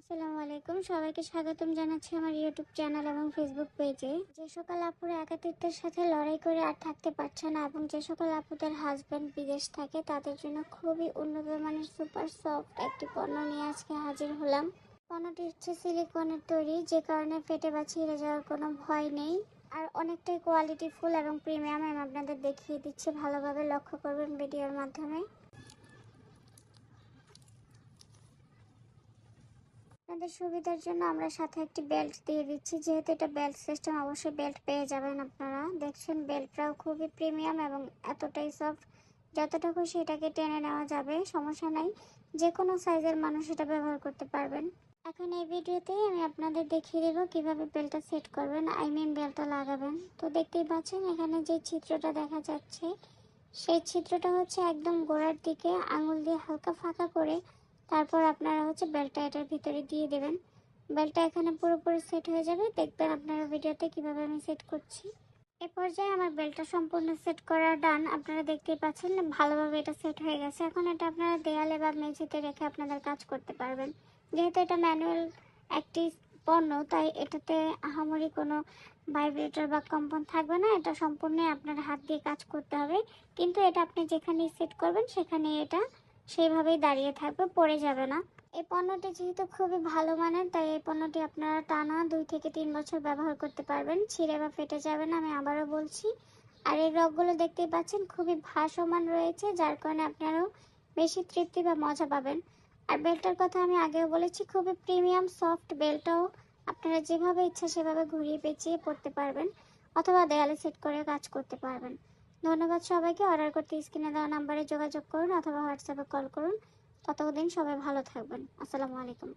আসসালামু আলাইকুম, সবাইকে স্বাগতম জানাচ্ছি আমার ইউটিউব চ্যানেল এবং ফেসবুক পেজে। যে সকল আপুরা একাকিত্বের সাথে লড়াই করে আর থাকতে পারছে না এবং যে সকল আপুদের হাজব্যান্ড বিদেশ থাকে তাদের জন্য খুবই উন্নত মানের সুপার সফট একটি পণ্য নিয়ে আজকে হাজির হলাম। পণ্যটি হচ্ছে সিলিকনের তৈরি, যে কারণে ফেটে বা ছিঁড়ে যাওয়ার কোনো ভয় নেই। আর অনেকটাই কোয়ালিটি ফুল এবং প্রিমিয়াম। আমি আপনাদের দেখিয়ে দিচ্ছি, ভালোভাবে লক্ষ্য করবেন ভিডিওর মাধ্যমে। আপনাদের সুবিধার জন্য আমরা সাথে একটি বেল্ট দিয়ে দিচ্ছি, যেহেতু এটা বেল্ট সিস্টেম অবশ্যই বেল্ট পেয়ে যাবেন আপনারা। দেখছেন বেল্টটাও খুবই প্রিমিয়াম এবং এতটাই সফট, যতটা খুশি এটাকে টেনে নেওয়া যাবে, সমস্যা নাই। যে কোনো সাইজের মানুষ এটা ব্যবহার করতে পারবেন। এখন এই ভিডিওতে আমি আপনাদের দেখিয়ে দেবো কিভাবে বেল্টটা সেট করবেন, বেল্টটা লাগাবেন। তো দেখতেই পাচ্ছেন এখানে যে চিত্রটা দেখা যাচ্ছে, সেই চিত্রটা হচ্ছে একদম গোড়ার দিকে আঙুল দিয়ে হালকা ফাঁকা করে তারপর আপনারা হচ্ছে বেল্টটা এটার ভিতরে দিয়ে দেবেন। বেল্টটা এখানে পুরোপুরি সেট হয়ে যাবে, দেখবেন আপনারা ভিডিওতে কিভাবে আমি সেট করছি। এ পর্যায়ে আমার বেল্টটা সম্পূর্ণ সেট করা ডান। আপনারা দেখতেই পাচ্ছেন ভালোভাবে এটা সেট হয়ে গেছে। এখন এটা আপনারা দেয়ালে বা মেঝেতে রেখে আপনাদের কাজ করতে পারবেন। যেহেতু এটা ম্যানুয়াল একটি পণ্য, তাই এটাতে আহামরি কোনো ভাইব্রেটর বা কম্পন থাকবে না। এটা সম্পূর্ণ আপনার হাত দিয়ে কাজ করতে হবে, কিন্তু এটা আপনি যেখানে সেট করবেন সেখানে এটা সেইভাবেই দাঁড়িয়ে থাকবে, পড়ে যাবে না। এই পণ্যটি যেহেতু খুবই ভালো মানের, তাই এই পণ্যটি আপনারা টানা 2 থেকে 3 বছর ব্যবহার করতে পারবেন, ছিঁড়ে বা ফেটে যাবে না, আমি আবারও বলছি। আর এই রগগুলো দেখতেই পাচ্ছেন খুবই ভাসমান রয়েছে, যার কারণে আপনারাও বেশি তৃপ্তি বা মজা পাবেন। আর বেল্টটার কথা আমি আগেও বলেছি, খুবই প্রিমিয়াম সফট। বেল্টটাও আপনারা যেভাবে ইচ্ছা সেভাবে ঘুরিয়ে পেঁচিয়ে পড়তে পারবেন, অথবা দেয়ালে সেট করে কাজ করতে পারবেন। ধন্যবাদ সবাইকে। অর্ডার করতে স্ক্রিনে দেওয়া নাম্বারে যোগাযোগ করুন অথবা হোয়াটসঅ্যাপে কল করুন। ততদিন সবাই ভালো থাকবেন। আসসালামু আলাইকুম।